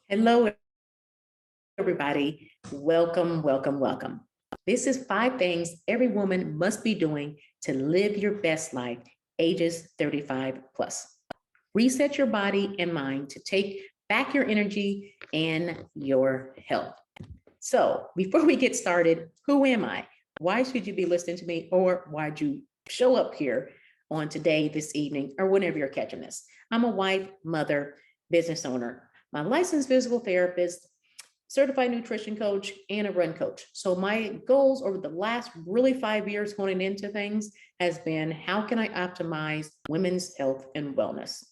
Hello, everybody. Welcome, welcome, welcome. This is 5 things every woman must be doing to live your best life, ages 35 plus. Reset your body and mind to take back your energy and your health. So before we get started, who am I? Why should you be listening to me, or why'd you show up here on today, this evening, or whenever you're catching this? I'm a wife, mother, business owner. I'm a licensed physical therapist, certified nutrition coach, and a run coach. So my goals over the last really 5 years honing into things has been, how can I optimize women's health and wellness?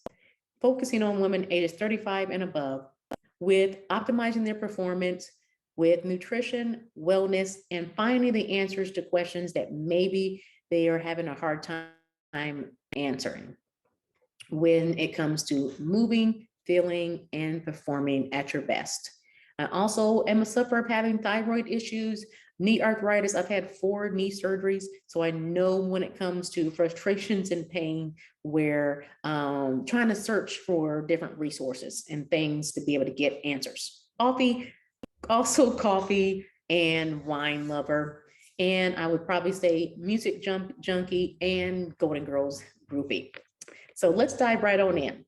Focusing on women ages 35 and above with optimizing their performance, with nutrition, wellness, and finding the answers to questions that maybe they are having a hard time answering when it comes to moving, feeling, and performing at your best. I also am a sufferer of having thyroid issues, knee arthritis. I've had 4 knee surgeries, so I know when it comes to frustrations and pain, where trying to search for different resources and things to be able to get answers. Coffee and wine lover. And I would probably say music junkie and Golden Girls groupie. So let's dive right on in.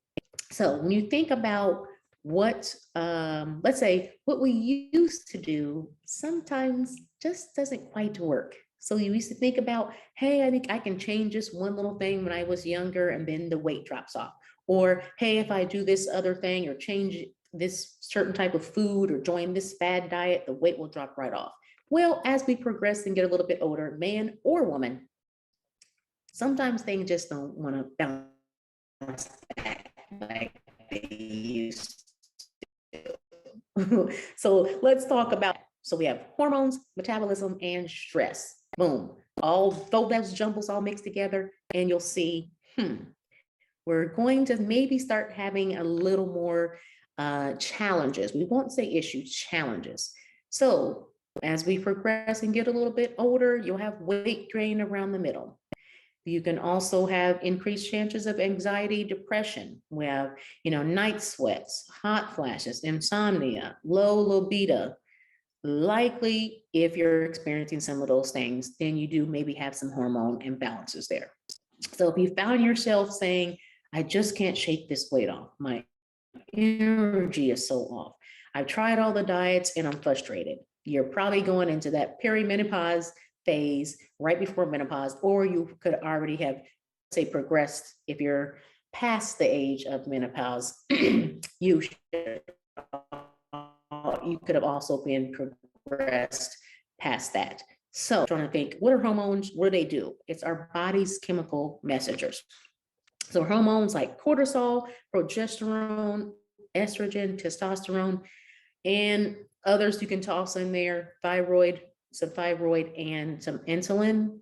So when you think about what, let's say, what we used to do sometimes just doesn't quite work. So you used to think about, hey, I think I can change this one little thing when I was younger, and then the weight drops off. Or, hey, if I do this other thing or change this certain type of food or join this fad diet, the weight will drop right off. Well, as we progress and get a little bit older, man or woman, sometimes things just don't want to bounce back like they used to. So let's talk about, so we have hormones, metabolism, and stress. Boom. All those jumbles all mixed together, and you'll see, we're going to maybe start having a little more challenges. We won't say issues, challenges. So as we progress and get a little bit older, you'll have weight gain around the middle. You can also have increased chances of anxiety, depression. We have, night sweats, hot flashes, insomnia, low libido. Likely, if you're experiencing some of those things, then you do maybe have some hormone imbalances there. So if you found yourself saying, I just can't shake this weight off, my energy is so off, I've tried all the diets and I'm frustrated, you're probably going into that perimenopause phase right before menopause, or you could already have, say, progressed. If you're past the age of menopause, you could have also been progressed past that. So trying to think, what are hormones? What do they do? It's our body's chemical messengers. So hormones like cortisol, progesterone, estrogen, testosterone, and others you can toss in there, some thyroid, and some insulin.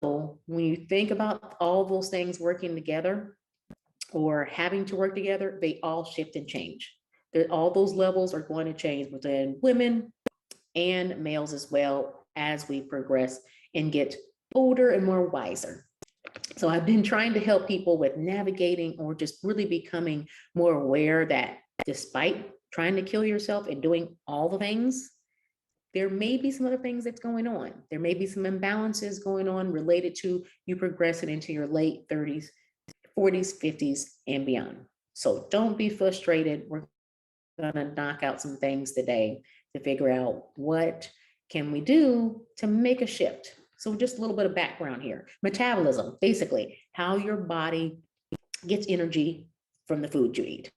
So when you think about all those things working together or having to work together, they all shift and change. All those levels are going to change within women and males as well as we progress and get older and more wiser. So I've been trying to help people with navigating or just really becoming more aware that despite trying to kill yourself and doing all the things, there may be some other things that's going on. There may be some imbalances going on related to you progressing into your late 30s, 40s, 50s, and beyond. So don't be frustrated. We're gonna knock out some things today to figure out what can we do to make a shift. So just a little bit of background here. Metabolism, basically how your body gets energy from the food you eat.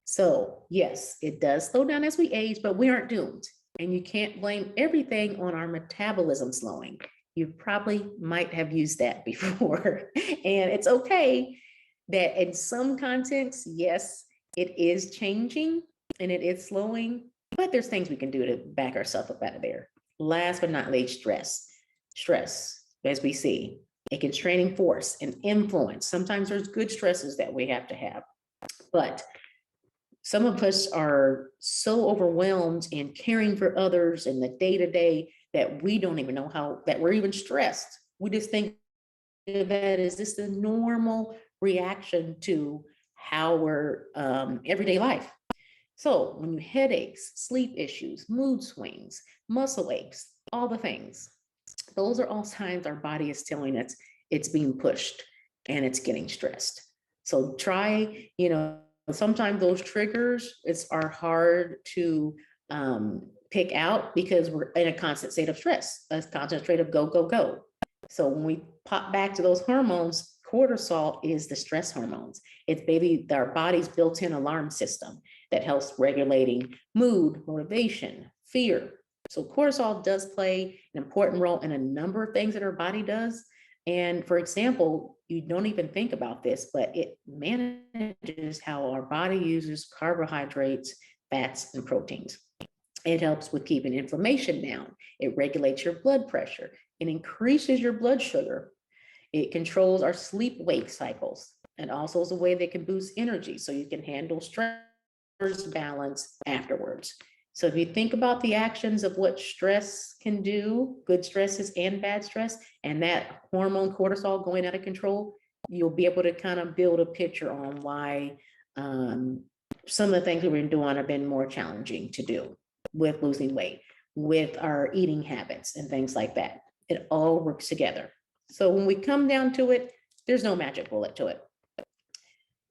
So yes, it does slow down as we age, but we aren't doomed. And you can't blame everything on our metabolism slowing. You probably might have used that before. And it's okay that in some contexts, yes, it is changing and it is slowing, but there's things we can do to back ourselves up out of there. Last but not least, stress. Stress, as we see, it can straining force and influence. Sometimes there's good stresses that we have to have, but some of us are so overwhelmed in caring for others in the day-to-day that we don't even know how, that we're even stressed. We just think that is this the normal reaction to our everyday life. So when you headaches, sleep issues, mood swings, muscle aches, all the things, those are all signs our body is telling us it's being pushed and it's getting stressed. So try, sometimes those triggers are hard to pick out because we're in a constant state of stress, a constant state of go, go, go. So when we pop back to those hormones, cortisol is the stress hormones. It's our body's built-in alarm system that helps regulating mood, motivation, fear. So cortisol does play an important role in a number of things that our body does. And for example, you don't even think about this, but it manages how our body uses carbohydrates, fats, and proteins. It helps with keeping inflammation down. It regulates your blood pressure. It increases your blood sugar. It controls our sleep-wake cycles. And also is a way that can boost energy so you can handle stress balance afterwards. So if you think about the actions of what stress can do, good stresses and bad stress, and that hormone cortisol going out of control, you'll be able to kind of build a picture on why some of the things we've been doing have been more challenging to do with losing weight, with our eating habits and things like that. It all works together. So when we come down to it, there's no magic bullet to it.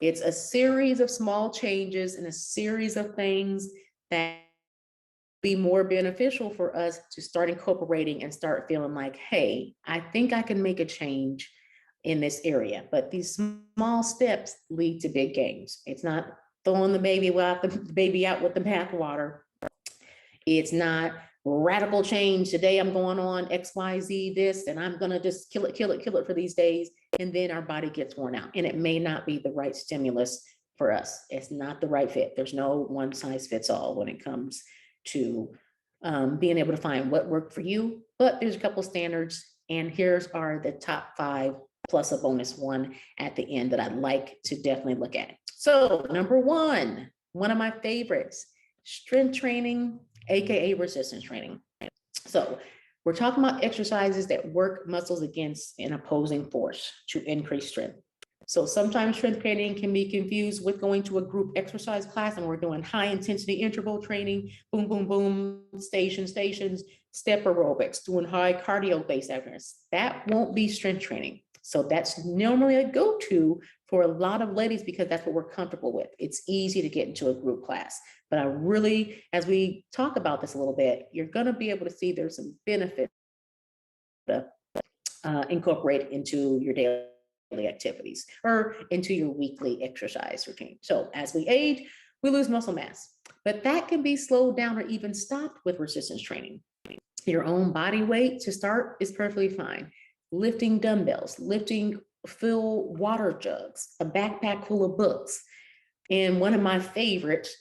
It's a series of small changes and a series of things that be more beneficial for us to start incorporating and start feeling like, hey, I think I can make a change in this area. But these small steps lead to big gains. It's not throwing the baby out with the bathwater. It's not radical change. Today I'm going on XYZ this, and I'm gonna just kill it for these days. And then our body gets worn out. And it may not be the right stimulus for us. It's not the right fit. There's no one size fits all when it comes to being able to find what worked for you. But there's a couple standards, and here's are the top 5 plus a bonus one at the end that I'd like to definitely look at. So number 1, one of my favorites, strength training, AKA resistance training. So we're talking about exercises that work muscles against an opposing force to increase strength. So sometimes strength training can be confused with going to a group exercise class and we're doing high intensity interval training, boom, boom, boom, stations, step aerobics, doing high cardio based exercises. That won't be strength training. So that's normally a go-to for a lot of ladies because that's what we're comfortable with. It's easy to get into a group class. But I really, as we talk about this a little bit, you're going to be able to see there's some benefit to incorporate into your daily activities or into your weekly exercise routine. So as we age, we lose muscle mass, but that can be slowed down or even stopped with resistance training. Your own body weight to start is perfectly fine. Lifting dumbbells, lifting full water jugs, a backpack full of books, and one of my favorites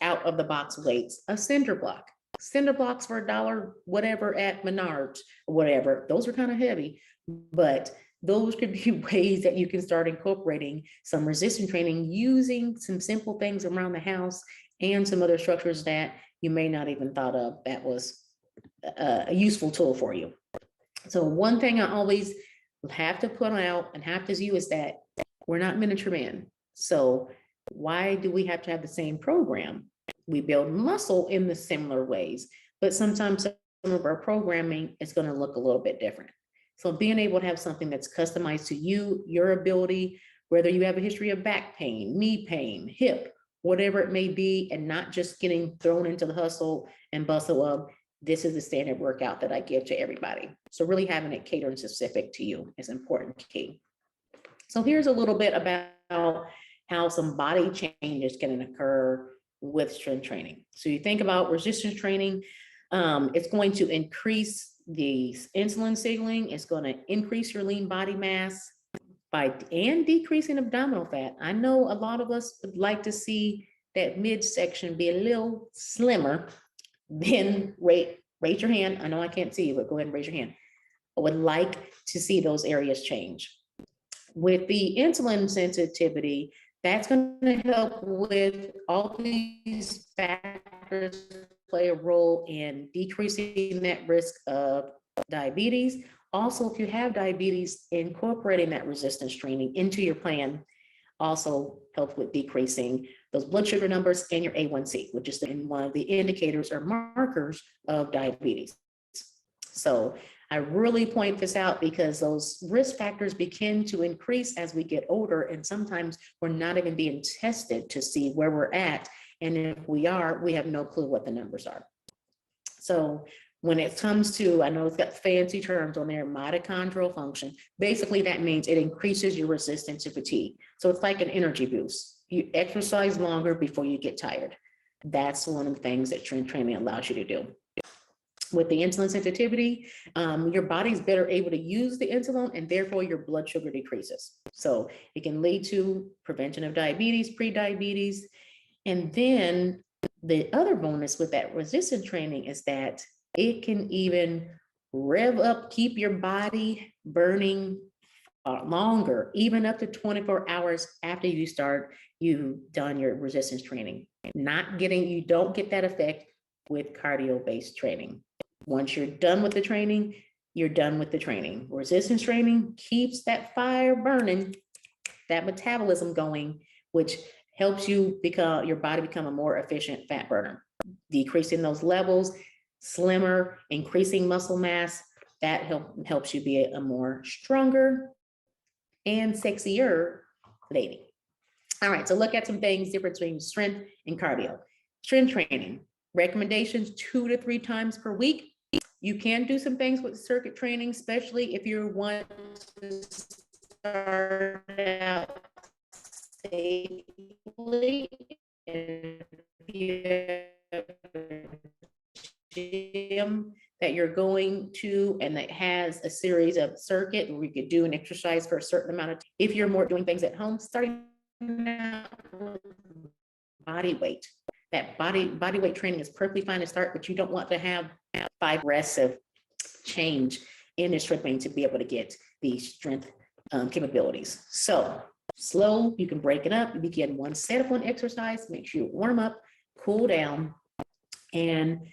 out of the box weights, a cinder block. Cinder blocks for $1, whatever at Menards or whatever. Those are kind of heavy, but those could be ways that you can start incorporating some resistance training using some simple things around the house and some other structures that you may not even thought of that was a useful tool for you. So one thing I always have to put out and have to do is that we're not miniature men. So why do we have to have the same program? We build muscle in the similar ways, but sometimes some of our programming is going to look a little bit different. So being able to have something that's customized to you, your ability, whether you have a history of back pain, knee pain, hip, whatever it may be, and not just getting thrown into the hustle and bustle of, this is the standard workout that I give to everybody. So really having it catered specific to you is important key. So here's a little bit about how some body changes can occur with strength training. So you think about resistance training, it's going to increase the insulin signaling, it's going to increase your lean body mass and decreasing abdominal fat. I know a lot of us would like to see that midsection be a little slimmer. Then raise your hand. I know I can't see you, but go ahead and raise your hand. I would like to see those areas change. With the insulin sensitivity, that's going to help with all these factors play a role in decreasing that risk of diabetes. Also, if you have diabetes, incorporating that resistance training into your plan also helps with decreasing those blood sugar numbers and your A1C, which is one of the indicators or markers of diabetes. So I really point this out because those risk factors begin to increase as we get older, and sometimes we're not even being tested to see where we're at. And if we are, we have no clue what the numbers are. So when it comes to, I know it's got fancy terms on there, mitochondrial function, basically that means it increases your resistance to fatigue. So it's like an energy boost. You exercise longer before you get tired. That's one of the things that strength training allows you to do. With the insulin sensitivity, your body's better able to use the insulin, and therefore your blood sugar decreases. So it can lead to prevention of diabetes, pre-diabetes. And then the other bonus with that resistance training is that it can even rev up, keep your body burning longer, even up to 24 hours after you've done your resistance training. You don't get that effect with cardio-based training. Once you're done with the training, you're done with the training. Resistance training keeps that fire burning, that metabolism going, which helps your body become a more efficient fat burner, decreasing those levels, slimmer, increasing muscle mass. That helps you be a more stronger and sexier lady. All right, so look at some things, difference between strength and cardio. Strength training, recommendations 2 to 3 times per week. You can do some things with circuit training, especially if you want to start out safely. If you have a gym that you're going to and that has a series of circuit where you could do an exercise for a certain amount of time. If you're more doing things at home, starting out with body weight. That body weight training is perfectly fine to start, but you don't want to have 5 aggressive change in your strength training to be able to get the strength capabilities. So slow, you can break it up. You begin one set of one exercise, make sure you warm up, cool down. And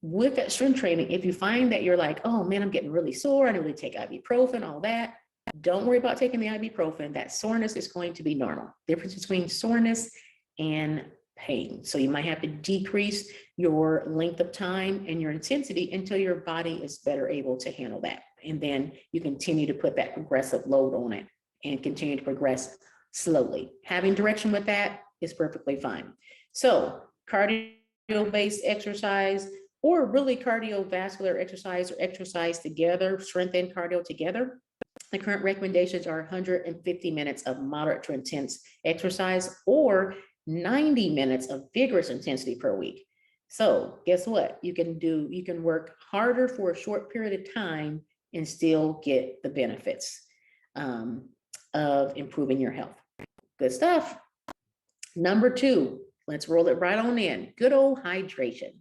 with that strength training, if you find that you're like, oh man, I'm getting really sore, I need to take ibuprofen, all that, don't worry about taking the ibuprofen. That soreness is going to be normal. Difference between soreness and pain. So you might have to decrease your length of time and your intensity until your body is better able to handle that. And then you continue to put that progressive load on it and continue to progress slowly. Having direction with that is perfectly fine. So cardio-based exercise, or really cardiovascular exercise, or exercise together, strength and cardio together. The current recommendations are 150 minutes of moderate to intense exercise, or 90 minutes of vigorous intensity per week. So guess what? You can work harder for a short period of time and still get the benefits of improving your health. Good stuff. Number 2, let's roll it right on in. Good old hydration.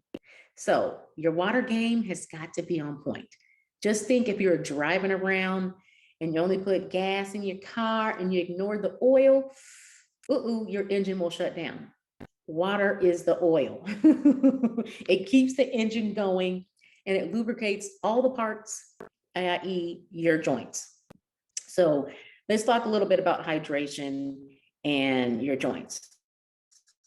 So your water game has got to be on point. Just think if you're driving around and you only put gas in your car and you ignore the oil, your engine will shut down. Water is the oil. It keeps the engine going and it lubricates all the parts, i.e. your joints. So let's talk a little bit about hydration and your joints.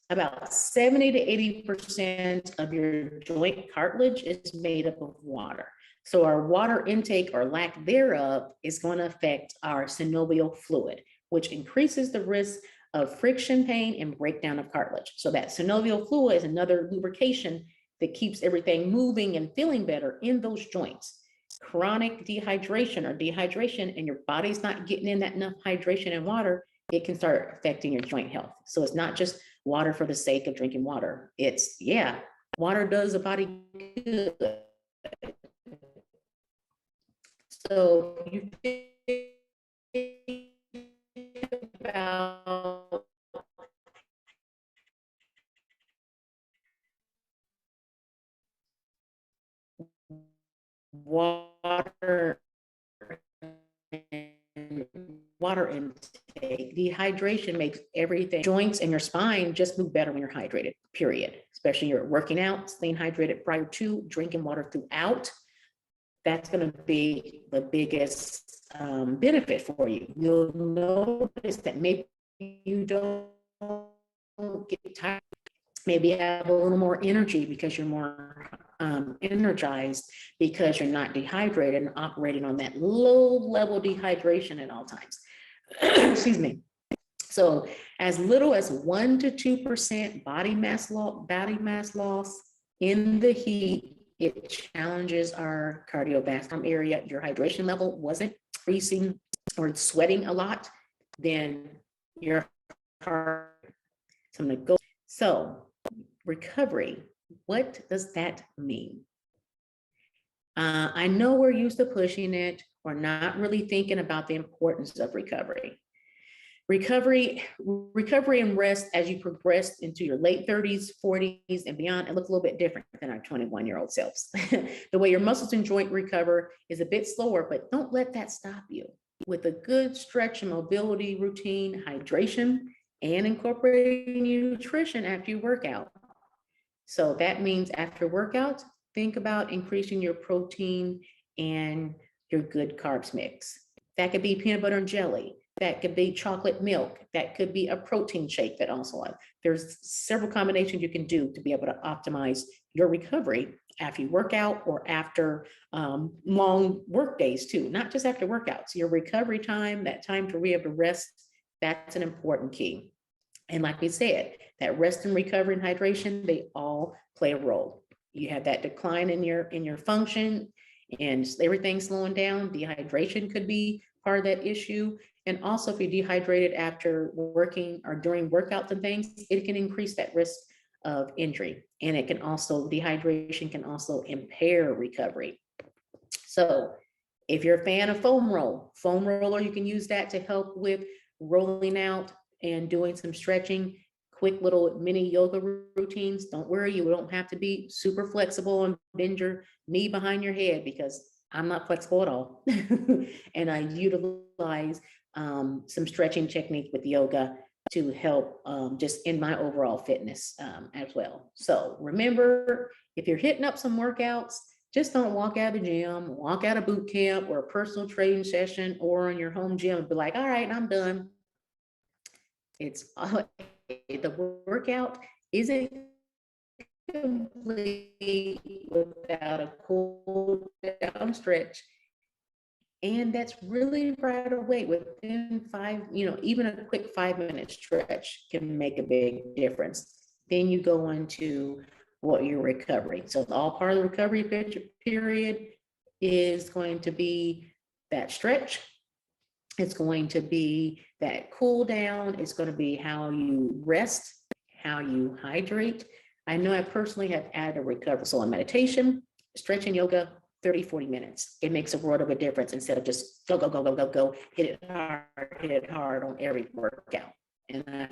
About 70 to 80% of your joint cartilage is made up of water. So our water intake or lack thereof is going to affect our synovial fluid, which increases the risk of friction pain and breakdown of cartilage. So that synovial fluid is another lubrication that keeps everything moving and feeling better in those joints. Chronic dehydration and your body's not getting in that enough hydration and water, it can start affecting your joint health. So it's not just water for the sake of drinking water. It's, water does the body good. So you think about water intake. Dehydration makes everything, joints and your spine just move better when you're hydrated, period. Especially you're working out, staying hydrated prior to, drinking water throughout. That's going to be the biggest benefit for you. You'll notice that maybe you don't get tired. Maybe have a little more energy because you're more energized, because you're not dehydrated and operating on that low level dehydration at all times. Excuse me. So as little as 1 to 2% body mass loss in the heat, it challenges our cardiovascular area. Your hydration level wasn't increasing or sweating a lot, then your heart. So I'm going to go. So recovery, what does that mean? I know we're used to pushing it or not really thinking about the importance of recovery. Recovery and rest as you progress into your late 30s, 40s, and beyond, it looks a little bit different than our 21-year-old selves. The way your muscles and joint recover is a bit slower, but don't let that stop you. With a good stretch and mobility routine, hydration, and incorporating nutrition after you work out. So that means after workout, think about increasing your protein and your good carbs mix. That could be peanut butter and jelly. That could be chocolate milk. That could be a protein shake that also have. There's several combinations you can do to be able to optimize your recovery after you work out or after long work days too, not just after workouts. Your recovery time, that time to be able to rest, that's an important key. And like we said, that rest and recovery and hydration, they all play a role. You have that decline in your function and everything slowing down. Dehydration could be part of that issue. And also if you're dehydrated after working or during workouts and things, it can increase that risk of injury. And it can also, dehydration can also impair recovery. So if you're a fan of foam roller, you can use that to help with rolling out and doing some stretching, quick little mini yoga routines. Don't worry, you don't have to be super flexible and bend your knee behind your head, because I'm not flexible at all. And I utilize some stretching technique with yoga to help just in my overall fitness as well. So remember, if you're hitting up some workouts, just don't walk out of the gym, walk out of boot camp or a personal training session or in your home gym and be like, all right, I'm done. It's the workout isn't complete without a cool down stretch. And that's really right away within even a quick 5-minute stretch can make a big difference. Then you go into what you're recovering. So all part of the recovery period is going to be that stretch. It's going to be that cool down. It's going to be how you rest, how you hydrate. I know I personally have added a recovery. So on meditation, stretching, yoga, 30, 40 minutes. It makes a world of a difference instead of just go, hit it hard on every workout. And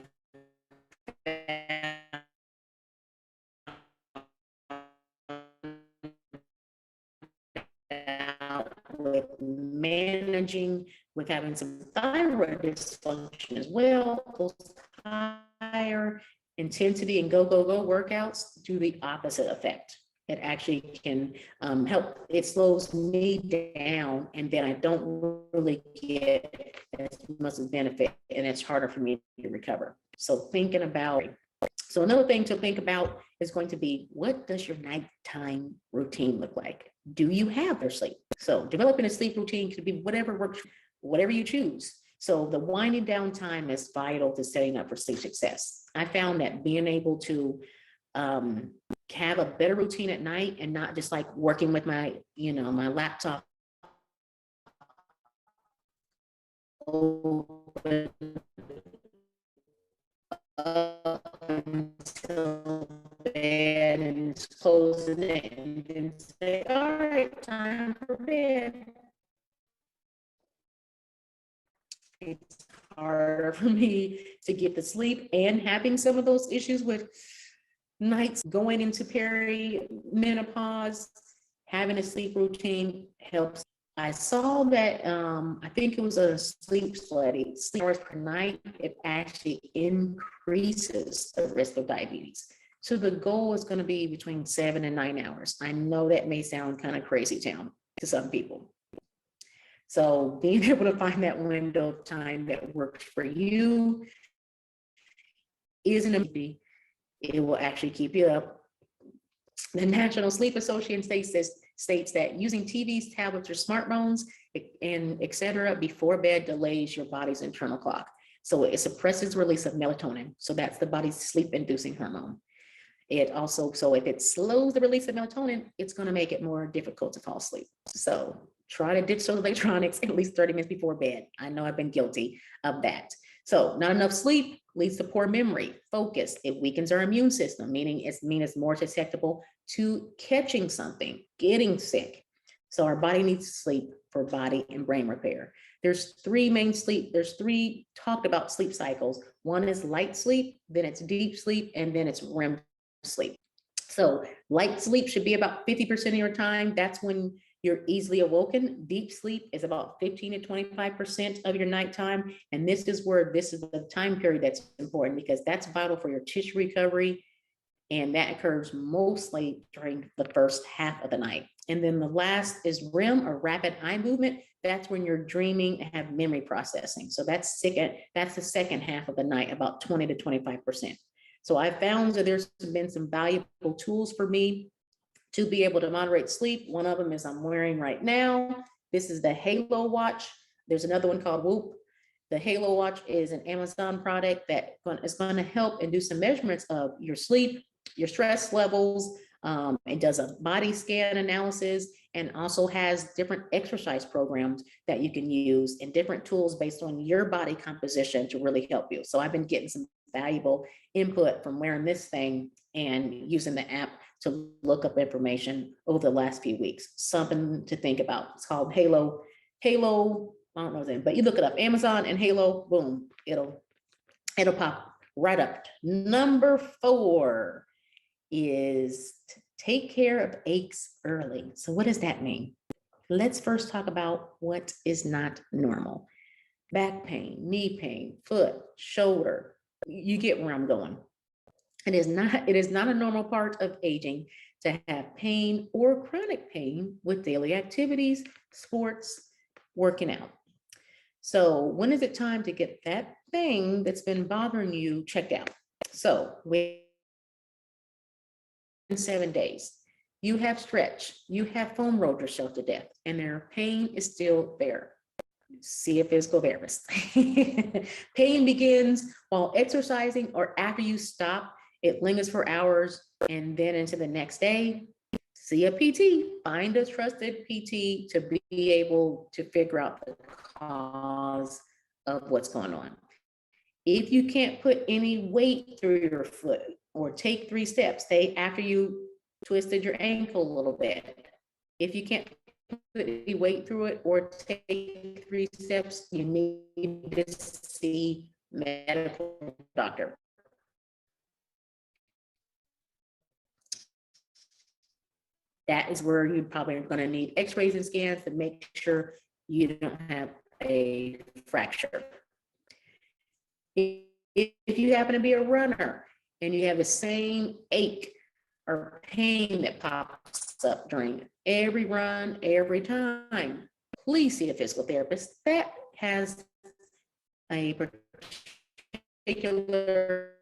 with managing, with having some thyroid dysfunction as well, those higher intensity and go workouts do the opposite effect. It actually can help. It slows me down, and then I don't really get as much benefit, and it's harder for me to recover. So thinking about, so another thing to think about is going to be, what does your nighttime routine look like? Do you have your sleep? So developing a sleep routine could be whatever works, whatever you choose. So the winding down time is vital to setting up for sleep success. I found that being able to have a better routine at night and not just like working with my, my laptop open until bed and just closing it and then say, all right, time for bed. It's harder for me to get to sleep, and having some of those issues with nights going into perimenopause, having a sleep routine helps. I saw that, I think it was a sleep study, sleep hours per night, it actually increases the risk of diabetes. So the goal is going to be between 7 and 9 hours. I know that may sound kind of crazy town to some people. So being able to find that window of time that works for you isn't a, it will actually keep you up. The National Sleep Association states that using TVs, tablets, or smartphones, and et cetera, before bed delays your body's internal clock. So it suppresses release of melatonin. So that's the body's sleep-inducing hormone. It also, so if it slows the release of melatonin, it's going to make it more difficult to fall asleep. So try to ditch those electronics at least 30 minutes before bed. I know I've been guilty of that. So not enough sleep leads to poor memory, focus. It weakens our immune system, meaning it's more susceptible to catching something, getting sick. So our body needs sleep for body and brain repair. There's three talked about sleep cycles. One is light sleep, then it's deep sleep, and then it's REM sleep. So light sleep should be about 50% of your time. That's when you're easily awoken. Deep sleep is about 15 to 25% of your nighttime. And this is the time period that's important, because that's vital for your tissue recovery. And that occurs mostly during the first half of the night. And then the last is REM, or rapid eye movement. That's when you're dreaming and have memory processing. So that's the second half of the night, about 20 to 25%. So I found that there's been some valuable tools for me to be able to moderate sleep. One of them is I'm wearing right now. This is the Halo watch. There's another one called Whoop. The Halo watch is an Amazon product that is going to help and do some measurements of your sleep, your stress levels. It does a body scan analysis, and also has different exercise programs that you can use and different tools based on your body composition to really help you. So I've been getting some valuable input from wearing this thing and using the app to look up information over the last few weeks. Something to think about. It's called Halo. I don't know his name, but you look it up, Amazon and Halo, boom, it'll pop right up. Number 4 is to take care of aches early. So what does that mean? Let's first talk about what is not normal. Back pain, knee pain, foot, shoulder. You get where I'm going. It is not a normal part of aging to have pain or chronic pain with daily activities, sports, working out. So when is it time to get that thing that's been bothering you checked out? So within 7 days, you have stretch, you have foam rolled yourself to death, and their pain is still there. See a physical therapist. Pain begins while exercising or after you stop. It lingers for hours and then into the next day. See a PT. Find a trusted PT to be able to figure out the cause of what's going on. If you can't put any weight through your foot or take 3 steps, say after you twisted your ankle a little bit, if you can't put any weight through it or take 3 steps, you need to see a medical doctor. That is where you probably are going to need x-rays and scans to make sure you don't have a fracture. If you happen to be a runner and you have the same ache or pain that pops up during every run, every time, please see a physical therapist that has a particular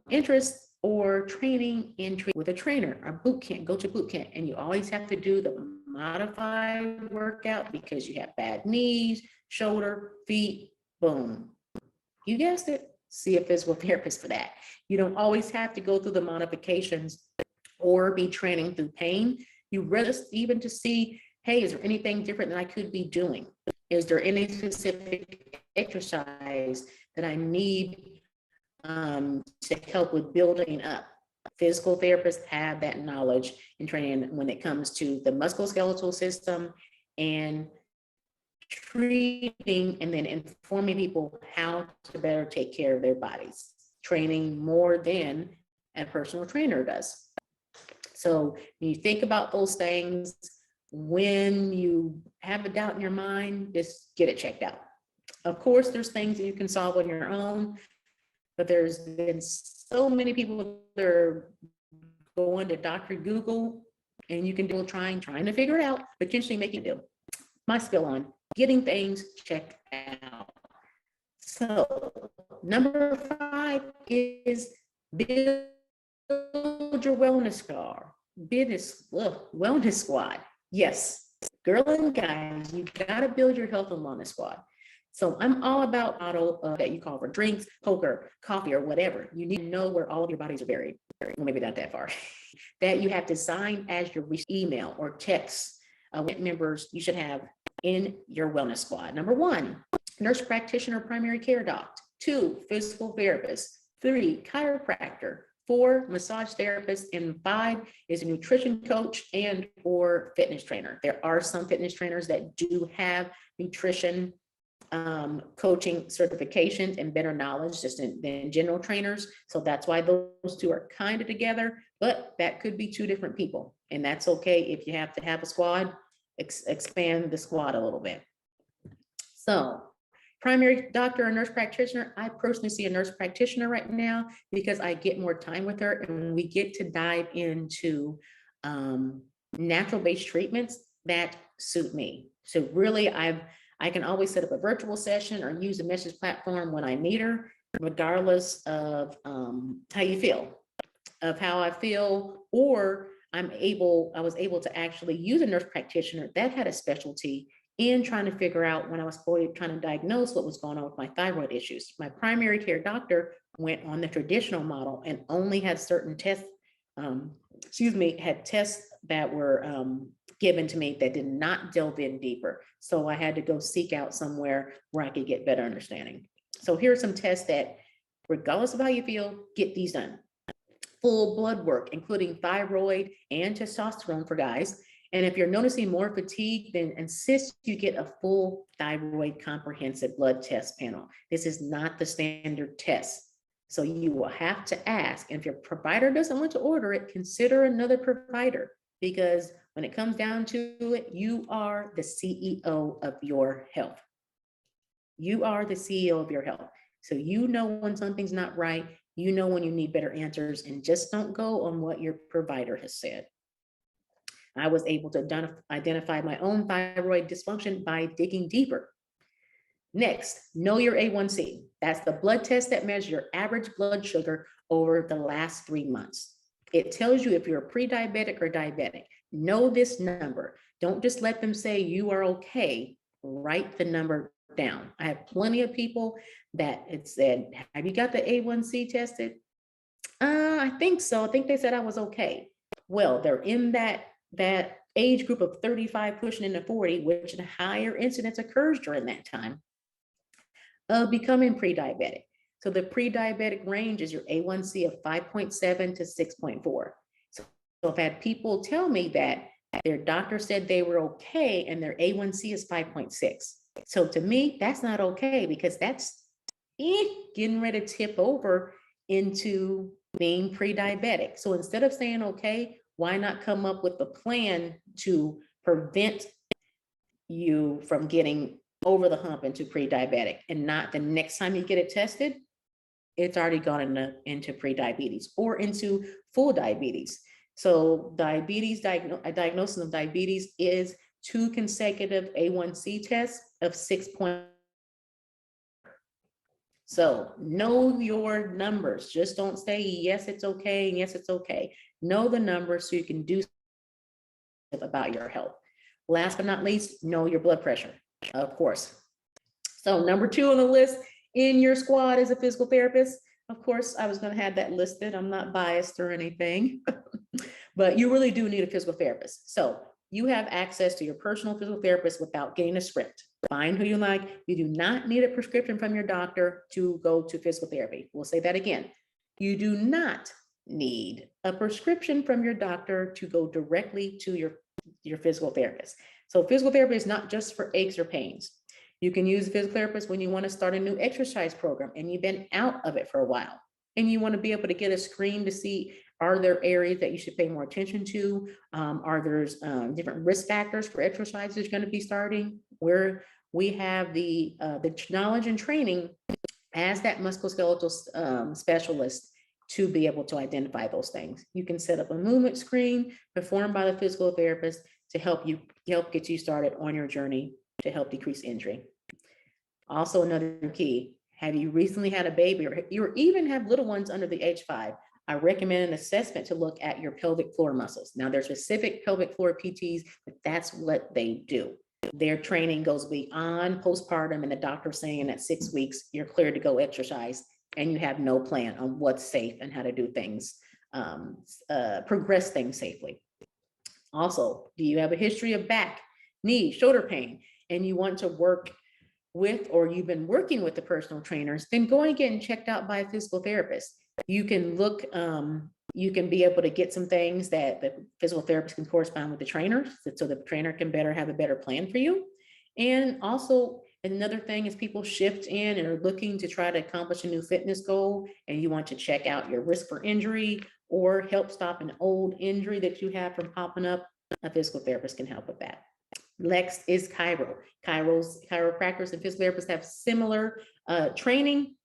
interest or training with a trainer or boot camp. Go to boot camp, and you always have to do the modified workout because you have bad knees, shoulder, feet, boom. You guessed it. See a physical therapist for that. You don't always have to go through the modifications or be training through pain. You just even to see, hey, is there anything different that I could be doing? Is there any specific exercise that I need to help with building up? Physical therapists have that knowledge and training when it comes to the musculoskeletal system and treating and then informing people how to better take care of their bodies, training more than a personal trainer does. So when you think about those things, when you have a doubt in your mind, just get it checked out. Of course, there's things that you can solve on your own, but there's been so many people that are going to Dr. Google, and you can do trying to figure it out, potentially making it do. My spill on getting things checked out. So number 5 is build your wellness squad. Yes, girl and guys, you gotta build your health and wellness squad. So I'm all about model that you call for drinks, poker, coffee, or whatever. You need to know where all of your bodies are buried. Well, maybe not that far. That you have to sign as your email or text members you should have in your wellness squad. Number 1, nurse practitioner, primary care doc. 2, physical therapist. 3, chiropractor. 4, massage therapist, and 5 is a nutrition coach and or fitness trainer. There are some fitness trainers that do have nutrition coaching certifications and better knowledge just than general trainers. So that's why those two are kind of together, but that could be 2 different people. And that's okay if you have to have a squad, expand the squad a little bit. So primary doctor or nurse practitioner, I personally see a nurse practitioner right now because I get more time with her and we get to dive into natural-based treatments that suit me. So really, I can always set up a virtual session or use a message platform when I need her, regardless of how you feel, of how I feel, or I was able to actually use a nurse practitioner that had a specialty in trying to figure out when I was trying to diagnose what was going on with my thyroid issues. My primary care doctor went on the traditional model and only had certain tests, had tests that were given to me that did not delve in deeper. So I had to go seek out somewhere where I could get better understanding. So here are some tests that, regardless of how you feel, get these done. Full blood work, including thyroid and testosterone for guys. And if you're noticing more fatigue, then insist you get a full thyroid comprehensive blood test panel. This is not the standard test. So you will have to ask, and if your provider doesn't want to order it, consider another provider, because when it comes down to it, you are the CEO of your health. You are the CEO of your health. So you know when something's not right, you know when you need better answers, and just don't go on what your provider has said. I was able to identify my own thyroid dysfunction by digging deeper. Next, know your A1C. That's the blood test that measures your average blood sugar over the last 3 months. It tells you if you're pre-diabetic or diabetic. Know this number. Don't just let them say you are okay. Write the number down. I have plenty of people that it said, have you got the A1C tested? I think so. I think they said I was okay. Well, they're in that age group of 35 pushing into 40, which a higher incidence occurs during that time of becoming pre-diabetic. So the pre-diabetic range is your A1C of 5.7 to 6.4. So I've had people tell me that their doctor said they were okay and their A1C is 5.6. So to me, that's not okay, because that's getting ready to tip over into being pre-diabetic. So instead of saying okay, why not come up with a plan to prevent you from getting over the hump into pre-diabetic, and not the next time you get it tested, it's already gone into pre-diabetes or into full diabetes. So diagnosis of diabetes is 2 consecutive A1C tests of 6 point. So know your numbers. Just don't say, yes, it's okay, and yes, it's okay. Know the numbers so you can do something about your health. Last but not least, know your blood pressure, of course. So number 2 on the list in your squad is a physical therapist. Of course, I was going to have that listed. I'm not biased or anything, but you really do need a physical therapist. So you have access to your personal physical therapist without getting a script. Find who you like. You do not need a prescription from your doctor to go to physical therapy. We'll say that again. You do not need a prescription from your doctor to go directly to your physical therapist. So physical therapy is not just for aches or pains. You can use a physical therapist when you want to start a new exercise program and you've been out of it for a while, and you want to be able to get a screen to see, are there areas that you should pay more attention to? Are there different risk factors for exercises you're going to be starting, where we have the knowledge and training as that musculoskeletal specialist to be able to identify those things. You can set up a movement screen performed by the physical therapist to help get you started on your journey to help decrease injury. Also, another key, Have you recently had a baby, or you even have little ones under the age 5? I recommend an assessment to look at your pelvic floor muscles. Now, there's specific pelvic floor PTs, but that's what they do. Their training goes beyond postpartum, and the doctor saying at 6 weeks, you're cleared to go exercise, and you have no plan on what's safe and how to do things, progress things safely. Also, do you have a history of back, knee, shoulder pain, and you want to work with, or you've been working with the personal trainers, then go and get checked out by a physical therapist. You can look, you can be able to get some things that the physical therapist can correspond with the trainer, so the trainer can have a better plan for you. And also, another thing is people shift in and are looking to try to accomplish a new fitness goal, and you want to check out your risk for injury or help stop an old injury that you have from popping up. A physical therapist can help with that. Next is chiro. Chiropractors and physical therapists have similar training.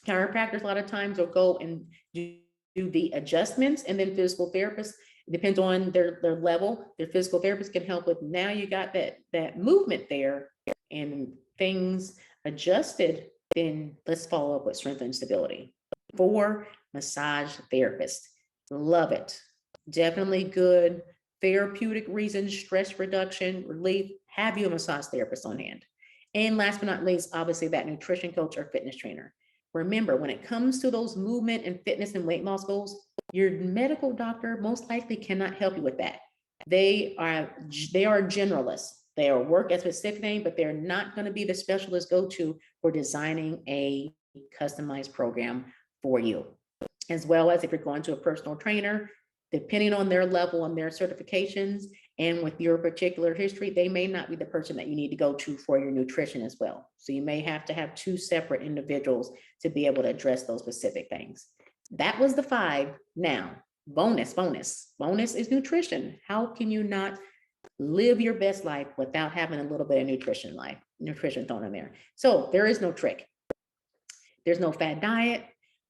Chiropractors a lot of times will go and do the adjustments, and then physical therapists, depends on their level, their physical therapist can help with, now you got that movement there and things adjusted, then let's follow up with strength and stability. 4, massage therapist. Love it. Definitely good. Therapeutic reasons, stress reduction, relief, have you a massage therapist on hand. And last but not least, obviously that nutrition coach or fitness trainer. Remember, when it comes to those movement and fitness and weight loss goals, your medical doctor most likely cannot help you with that. They are generalists. They are work at a specific thing, but they're not going to be the specialist go-to for designing a customized program for you. As well as if you're going to a personal trainer, depending on their level and their certifications and with your particular history, they may not be the person that you need to go to for your nutrition as well. So you may have to have 2 separate individuals to be able to address those specific things. That was the 5. Now, bonus is nutrition. How can you not live your best life without having a little bit of nutrition thrown in there? So there is no trick. There's no fad diet,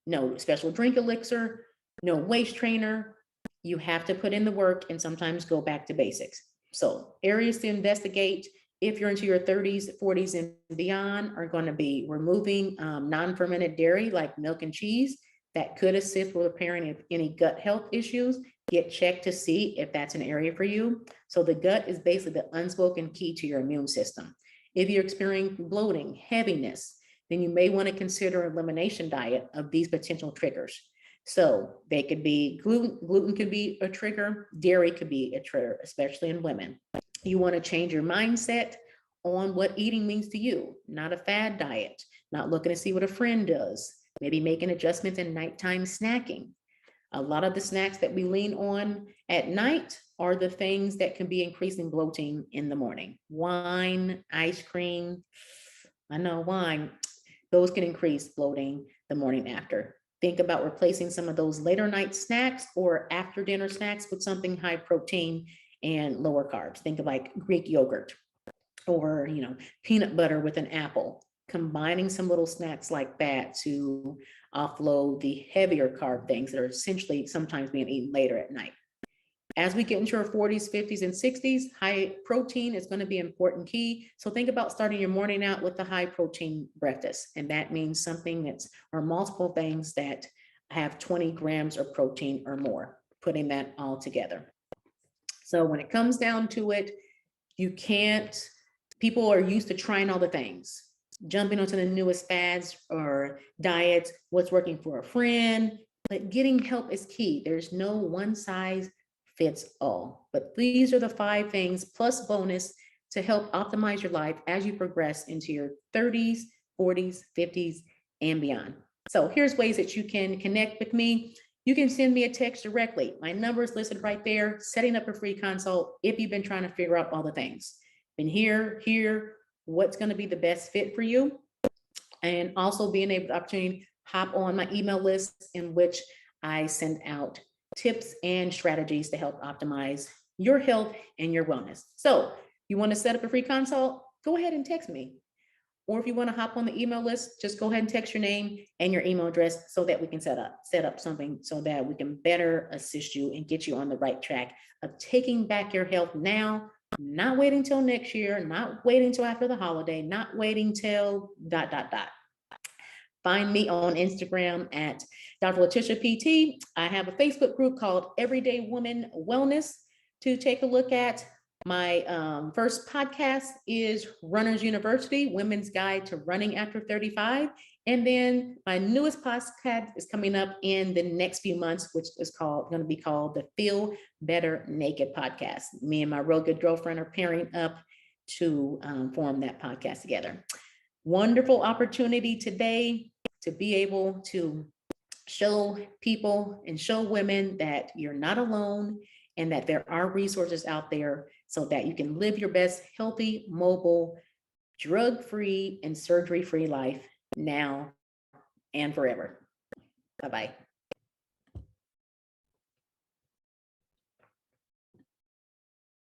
no special drink elixir, no waist trainer. You have to put in the work and sometimes go back to basics. So areas to investigate if you're into your 30s, 40s, and beyond are going to be removing non-fermented dairy like milk and cheese. That could assist with repairing any gut health issues. Get checked to see if that's an area for you. So the gut is basically the unspoken key to your immune system. If you're experiencing bloating, heaviness, then you may want to consider an elimination diet of these potential triggers. So they could be gluten could be a trigger, dairy could be a trigger, especially in women. You want to change your mindset on what eating means to you, not a fad diet, not looking to see what a friend does, maybe making adjustments in nighttime snacking. A lot of the snacks that we lean on at night are the things that can be increasing bloating in the morning. Wine, ice cream, I know wine, those can increase bloating the morning after. Think about replacing some of those later night snacks or after dinner snacks with something high protein and lower carbs. Think of like Greek yogurt or, peanut butter with an apple. Combining some little snacks like that to offload the heavier carb things that are essentially sometimes being eaten later at night. As we get into our 40s, 50s, and 60s, high protein is going to be an important key. So think about starting your morning out with a high protein breakfast. And that means something or multiple things that have 20 grams of protein or more, putting that all together. So when it comes down to it, people are used to trying all the things, jumping onto the newest fads or diets, what's working for a friend, but getting help is key. There's no one size fits all, but these are the 5 things plus bonus to help optimize your life as you progress into your 30s, 40s, 50s, and beyond. So here's ways that you can connect with me. You can send me a text directly. My number is listed right there, setting up a free consult if you've been trying to figure out all the things. And here, what's going to be the best fit for you. And also being able to opportunity hop on my email list in which I send out tips and strategies to help optimize your health and your wellness. So you want to set up a free consult, go ahead and text me. Or if you want to hop on the email list, just go ahead and text your name and your email address so that we can set up something so that we can better assist you and get you on the right track of taking back your health now, not waiting till next year, not waiting till after the holiday, not waiting till ... Find me on Instagram at Dr. Latisha PT. I have a Facebook group called Everyday Woman Wellness to take a look at. My first podcast is Runners University, Women's Guide to Running After 35. And then my newest podcast is coming up in the next few months, which is going to be called the Feel Better Naked podcast. Me and my real good girlfriend are pairing up to form that podcast together. Wonderful opportunity today to be able to show people and show women that you're not alone and that there are resources out there so that you can live your best healthy, mobile, drug-free, and surgery-free life now and forever. Bye-bye.